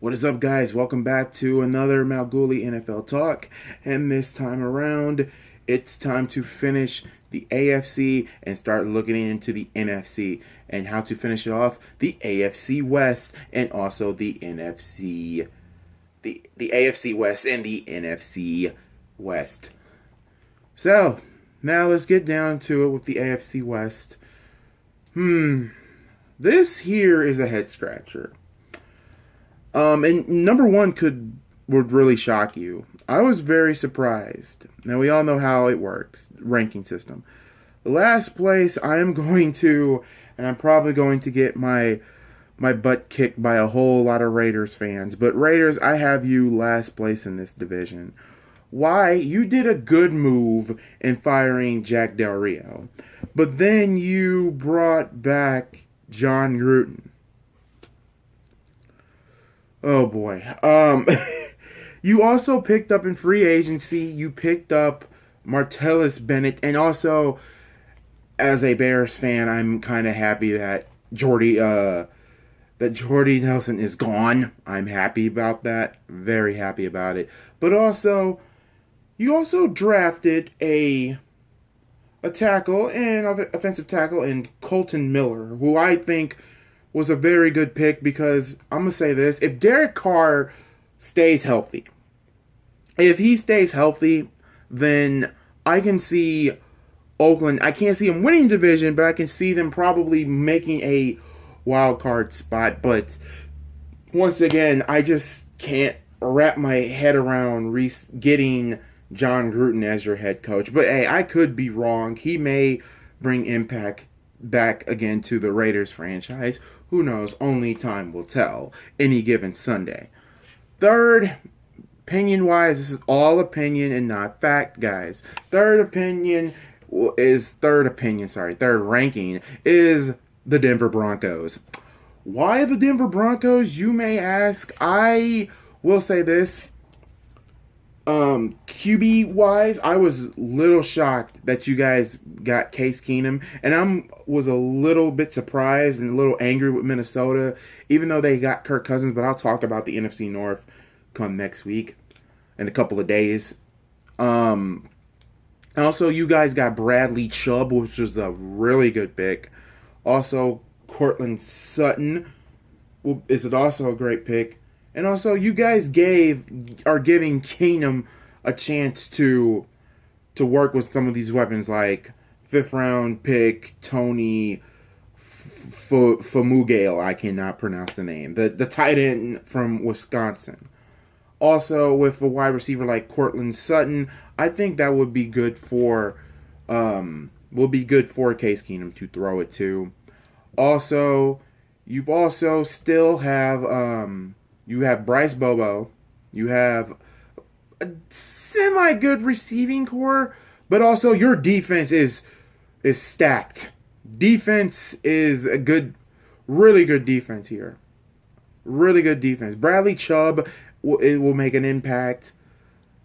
What is up, guys? Welcome back to another MalcGoolie NFL Talk. And this time around, it's time to finish the AFC and start looking into the NFC and how to finish it off the AFC West and also the NFC, the AFC West and the NFC West. So now let's get down to it with the AFC West. This here is a head scratcher. And number one would really shock you. I was very surprised. Now we all know how it works, ranking system. The last place I am going to, and I'm probably going to get my butt kicked by a whole lot of Raiders fans. But Raiders, I have you last place in this division. Why? You did a good move in firing Jack Del Rio, but then you brought back John Gruden. Oh boy. You also picked up in free agency, you picked up Martellus Bennett, and also as a Bears fan, I'm kind of happy that Jordy Nelson is gone. I'm happy about that. Very happy about it. But also, you also drafted a tackle and offensive tackle in Colton Miller, who I think was a very good pick because I'm going to say this. If Derek Carr stays healthy, then I can see Oakland. I can't see them winning the division, but I can see them probably making a wild card spot. But once again, I just can't wrap my head around getting John Gruden as your head coach. But hey, I could be wrong. He may bring impact back again to the Raiders franchise. Who knows? Only time will tell. Any given Sunday. Third, opinion-wise, this is all opinion and not fact, guys. Third ranking is the Denver Broncos. Why the Denver Broncos, you may ask? I will say this. QB wise, I was a little shocked that you guys got Case Keenum, and I was a little bit surprised and a little angry with Minnesota, even though they got Kirk Cousins. But I'll talk about the NFC North come next week in a couple of days. Also, you guys got Bradley Chubb, which was a really good pick. Also, Cortland Sutton is also a great pick. And also, you guys are giving Keenum a chance to work with some of these weapons, like 5th round pick Tony Famugale. I cannot pronounce the name. The tight end from Wisconsin. Also, with a wide receiver like Cortland Sutton, I think that would be good for Case Keenum to throw it to. Also, you have Bryce Bobo. You have a semi-good receiving core, but also your defense is stacked. Defense is a really good defense here. Really good defense. Bradley Chubb will make an impact.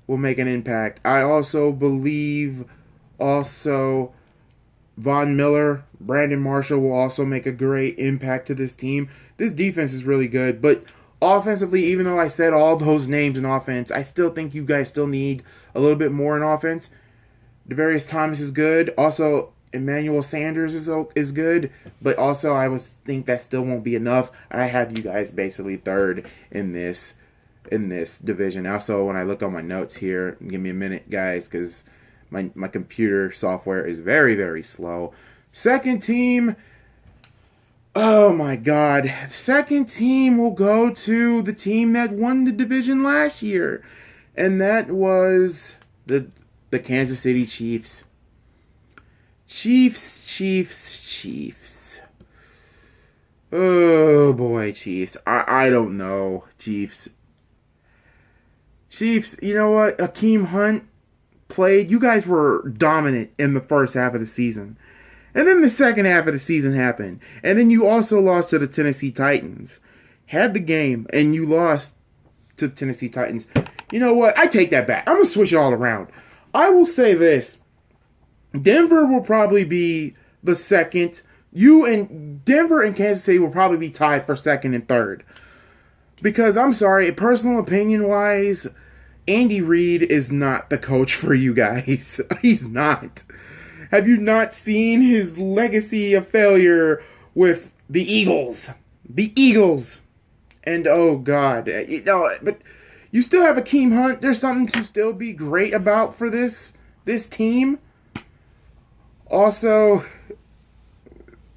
I also believe Von Miller, Brandon Marshall will also make a great impact to this team. This defense is really good, but offensively, even though I said all those names in offense, I still think you guys still need a little bit more in offense. Devarius Thomas is good. Also, Emmanuel Sanders is good. But also, I think that still won't be enough. I have you guys basically third in this division. Also, when I look on my notes here, give me a minute, guys, because my computer software is very, very slow. Second team. Oh my God. Second team will go to the team that won the division last year. And that was the Kansas City Chiefs. Chiefs. Oh boy, Chiefs. I don't know. Chiefs, you know what? Akeem Hunt played. You guys were dominant in the first half of the season. And then the second half of the season happened. And then you also lost to the Tennessee Titans. Had the game, and you lost to the Tennessee Titans. You know what? I take that back. I'm going to switch it all around. I will say this. Denver will probably be the second. Denver and Kansas City will probably be tied for second and third. Because I'm sorry, personal opinion wise, Andy Reid is not the coach for you guys. He's not. Have you not seen his legacy of failure with the Eagles? The Eagles. And oh god, but you still have Akeem Hunt. There's something to still be great about for this team. Also,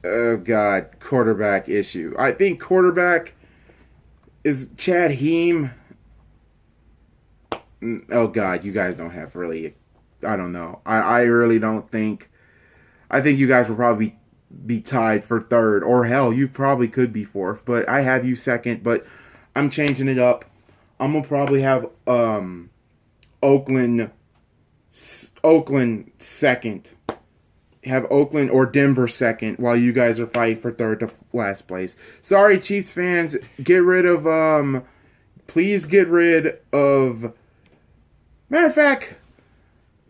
oh god, quarterback issue. I think quarterback is Chad Heem. Oh god, you guys don't have really. I don't know. I really don't think. I think you guys will probably be tied for third, or hell, you probably could be fourth. But I have you second. But I'm changing it up. I'm gonna probably have Oakland second. Have Oakland or Denver second, while you guys are fighting for third to last place. Sorry, Chiefs fans. Get rid of Please get rid of. Matter of fact,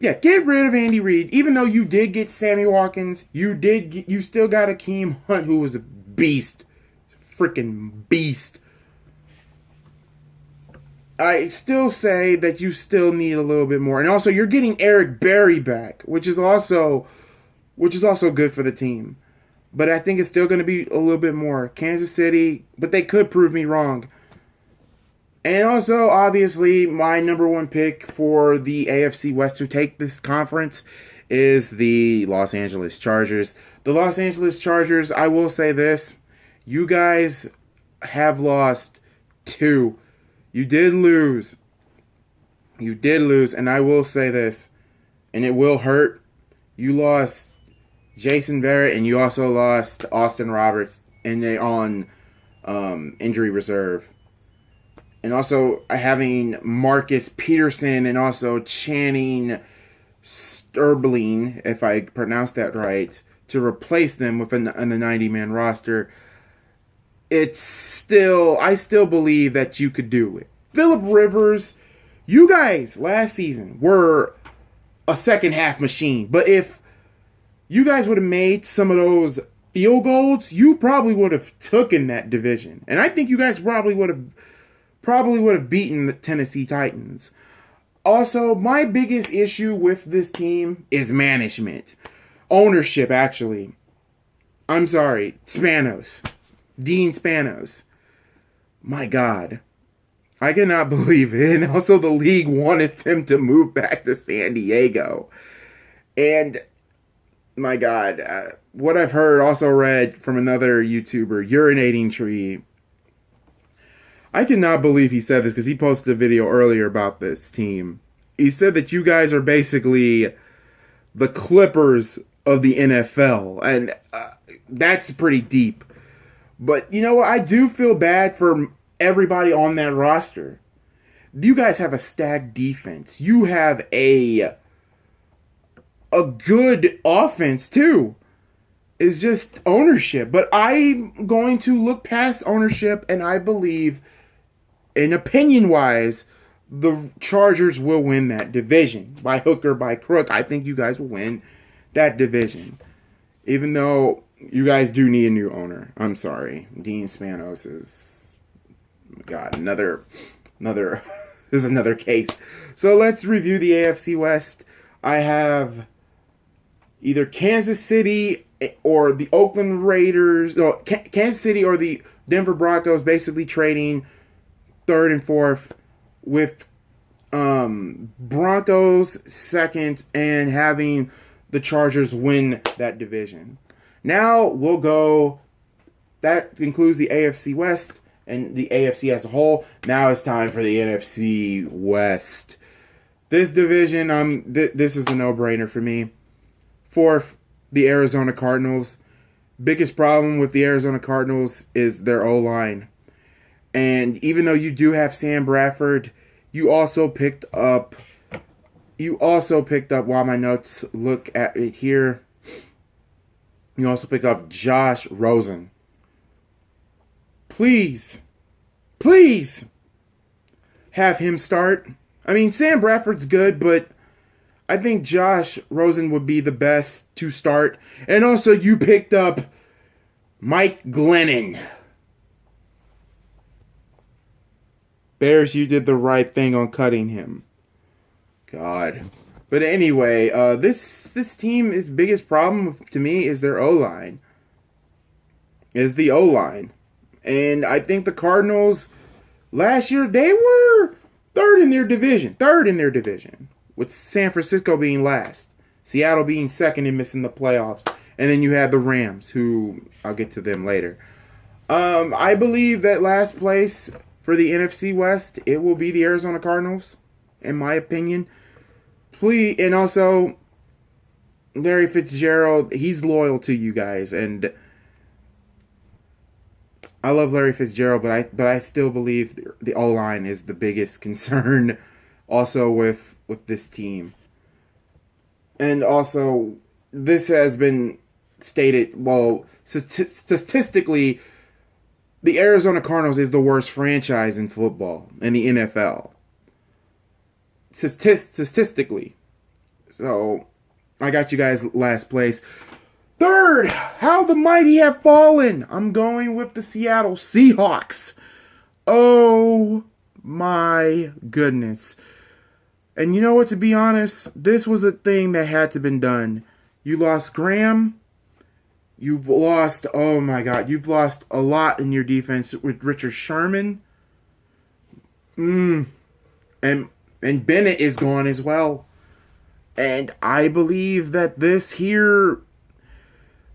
yeah, get rid of Andy Reid. Even though you did get Sammy Watkins, you still got Akeem Hunt, who was a beast, freaking beast. I still say that you still need a little bit more, and also you're getting Eric Berry back, which is also good for the team. But I think it's still going to be a little bit more. Kansas City, but they could prove me wrong. And also, obviously, my number one pick for the AFC West to take this conference is the Los Angeles Chargers. The Los Angeles Chargers, I will say this. You guys have lost 2. You did lose. And I will say this. And it will hurt. You lost Jason Verrett, and you also lost Austin Roberts, and they're on injury reserve. And also having Marcus Peterson and also Channing Sterling, if I pronounced that right, to replace them within the 90-man roster. I still believe that you could do it. Phillip Rivers, you guys last season were a second half machine. But if you guys would have made some of those field goals, you probably would have taken that division. And I think you guys probably would have beaten the Tennessee Titans. Also, my biggest issue with this team is management. Ownership, actually. I'm sorry. Spanos. Dean Spanos. My God. I cannot believe it. And also the league wanted them to move back to San Diego. And, my God. What I've heard, also read from another YouTuber, Urinating Tree. I cannot believe he said this because he posted a video earlier about this team. He said that you guys are basically the Clippers of the NFL. And that's pretty deep. But you know what? I do feel bad for everybody on that roster. You guys have a stacked defense. You have a good offense too. It's just ownership. But I'm going to look past ownership, and I believe, in opinion-wise, the Chargers will win that division. By hook or by crook, I think you guys will win that division. Even though you guys do need a new owner. I'm sorry. Dean Spanos is... God, another this is another case. So let's review the AFC West. I have either Kansas City or the Oakland Raiders. No, Kansas City or the Denver Broncos basically trading third and fourth, with Broncos second, and having the Chargers win that division. Now we'll go. That concludes the AFC West and the AFC as a whole. Now it's time for the NFC West. This division, this is a no-brainer for me. Fourth, the Arizona Cardinals. Biggest problem with the Arizona Cardinals is their O-line. And even though you do have Sam Bradford, you also picked up, while my notes look at it here, you also picked up Josh Rosen. Please have him start. I mean, Sam Bradford's good, but I think Josh Rosen would be the best to start. And also, you picked up Mike Glennon. Bears, you did the right thing on cutting him. God. But anyway, this team's biggest problem to me is their O-line. Is the O-line. And I think the Cardinals last year, they were third in their division. With San Francisco being last. Seattle being second and missing the playoffs. And then you had the Rams, who I'll get to them later. I believe that last place for the NFC West, it will be the Arizona Cardinals, in my opinion. Please, and also Larry Fitzgerald, he's loyal to you guys, and I love Larry Fitzgerald, but I still believe the O-line is the biggest concern, also with this team. And also, this has been stated, well, statistically, the Arizona Cardinals is the worst franchise in football, in the NFL. Statistically. So, I got you guys last place. Third, how the mighty have fallen. I'm going with the Seattle Seahawks. Oh my goodness. And you know what, to be honest, this was a thing that had to have been done. You lost Graham. You've lost, oh my God, you've lost a lot in your defense with Richard Sherman. And Bennett is gone as well. And I believe that this here,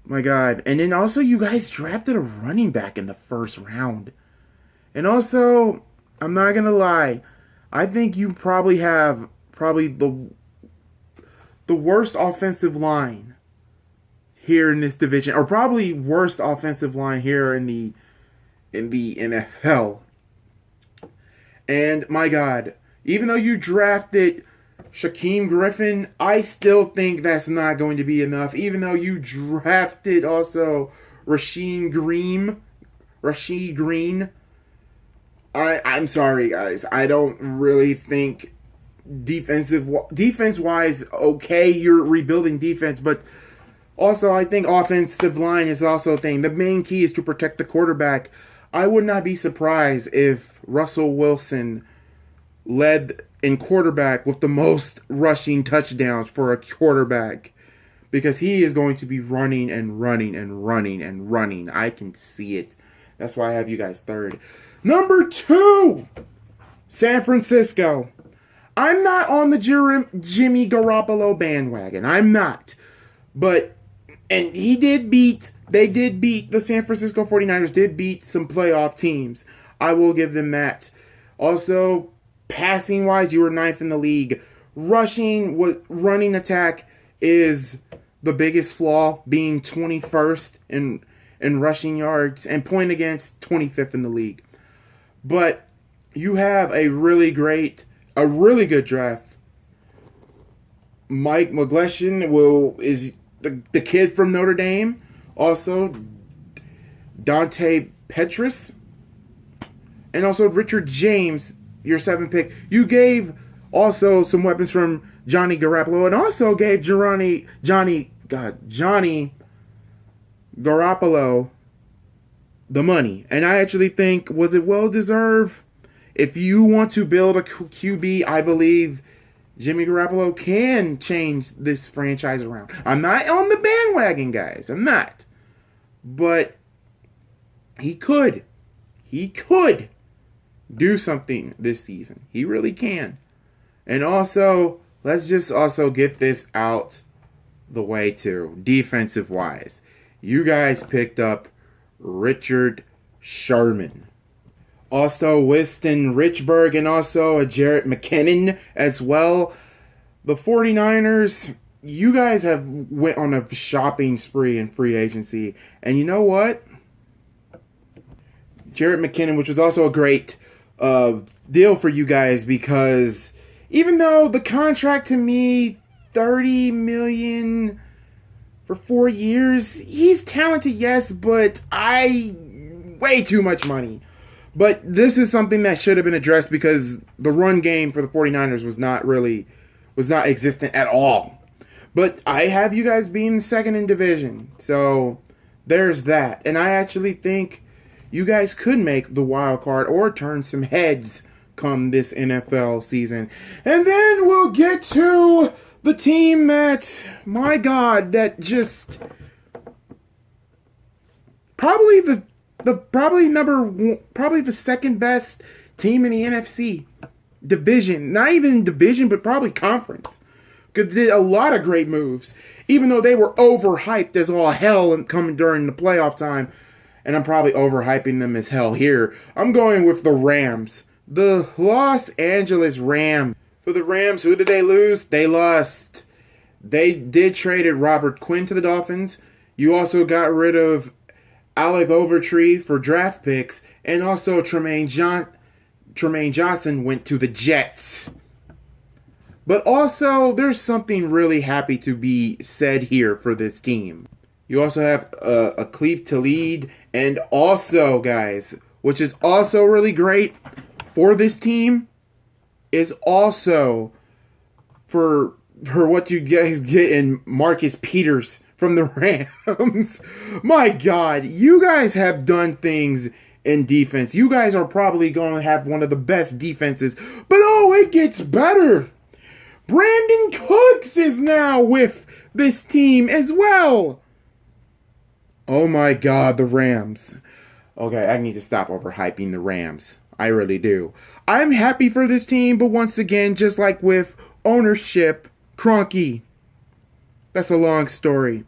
my God. And then also you guys drafted a running back in the first round. And also, I'm not going to lie, I think you probably have the worst offensive line here in this division, or probably worst offensive line here in the NFL. And my God, even though you drafted Shaquem Griffin, I still think that's not going to be enough. Even though you drafted also Rasheed Green, I'm sorry, guys. I don't really think defense-wise, okay, you're rebuilding defense, but also I think offensive line is also a thing. The main key is to protect the quarterback. I would not be surprised if Russell Wilson led in quarterback with the most rushing touchdowns for a quarterback, because he is going to be running and running and running and running. I can see it. That's why I have you guys third. Number 2, San Francisco. I'm not on the Jimmy Garoppolo bandwagon. I'm not. But, and they did beat the San Francisco 49ers, did beat some playoff teams. I will give them that. Also, passing-wise, you were 9th in the league. Running attack is the biggest flaw, being 21st in rushing yards, and point against 25th in the league. But you have a really good draft. Mike McGlinchey is the kid from Notre Dame. Also, Dante Pettis. And also Richard James, your 7th pick. You gave also some weapons from Johnny Garoppolo, and also gave Johnny Garoppolo the money. And I actually think, was it well deserved? If you want to build a QB, I believe Jimmy Garoppolo can change this franchise around. I'm not on the bandwagon, guys. I'm not. But he could. He could do something this season. He really can. And also, let's just also get this out the way too, defensive-wise. You guys picked up Richard Sherman. Also, Winston Richburg, and also a Jarrett McKinnon as well. The 49ers, you guys have went on a shopping spree in free agency. And you know what? Jarrett McKinnon, which was also a great deal for you guys, because even though the contract to me, $30 million for 4 years, he's talented, yes, but way too much money. But this is something that should have been addressed, because the run game for the 49ers was not existent at all. But I have you guys being second in division. So there's that. And I actually think you guys could make the wild card or turn some heads come this NFL season. And then we'll get to the team that, my God, that just probably probably the second best team in the NFC division. Not even division, but probably conference. Because they did a lot of great moves, even though they were overhyped as all hell and coming during the playoff time. And I'm probably overhyping them as hell here. I'm going with the Rams. The Los Angeles Rams. For the Rams, who did they lose? They lost. They did traded Robert Quinn to the Dolphins. You also got rid of Alec Overtree for draft picks. And also Tremaine Johnson went to the Jets. But also, there's something really happy to be said here for this team. You also have a Aqib Talib, and also, guys, which is also really great for this team, is also for what you guys get in Marcus Peters from the Rams. My God, you guys have done things in defense. You guys are probably going to have one of the best defenses, but oh, it gets better. Brandon Cooks is now with this team as well. Oh my God, the Rams. Okay, I need to stop overhyping the Rams. I really do. I'm happy for this team, but once again, just like with ownership, Kroenke. That's a long story.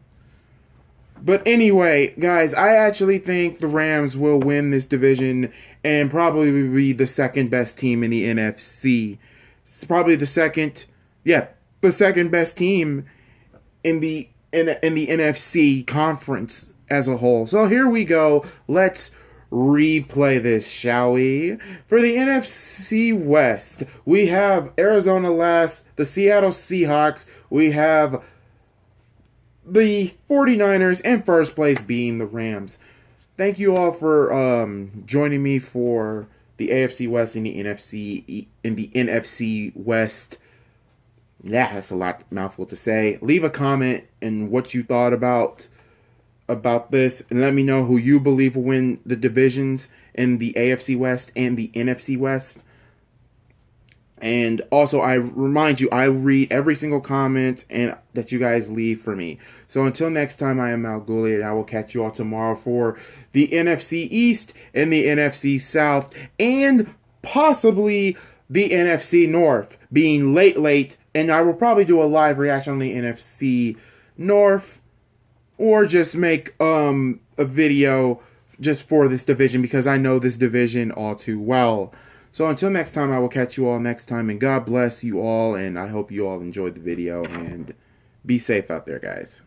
But anyway, guys, I actually think the Rams will win this division and probably be the second best team in the NFC. It's probably the second best team in the NFC conference as a whole. So here we go. Let's replay this, shall we? For the NFC West, we have Arizona last, the Seattle Seahawks, we have the 49ers, and first place being the Rams. Thank you all for joining me for the AFC West and the NFC West. Yeah, that's a mouthful to say. Leave a comment and what you thought about this, and let me know who you believe will win the divisions in the AFC West and the NFC West. And also, I remind you, I read every single comment and that you guys leave for me. So until next time, I am MalcGoolie, and I will catch you all tomorrow for the NFC East and the NFC South, and possibly the NFC North being late. And I will probably do a live reaction on the NFC North, or just make a video just for this division, because I know this division all too well. So until next time, I will catch you all next time, and God bless you all, and I hope you all enjoyed the video, and be safe out there, guys.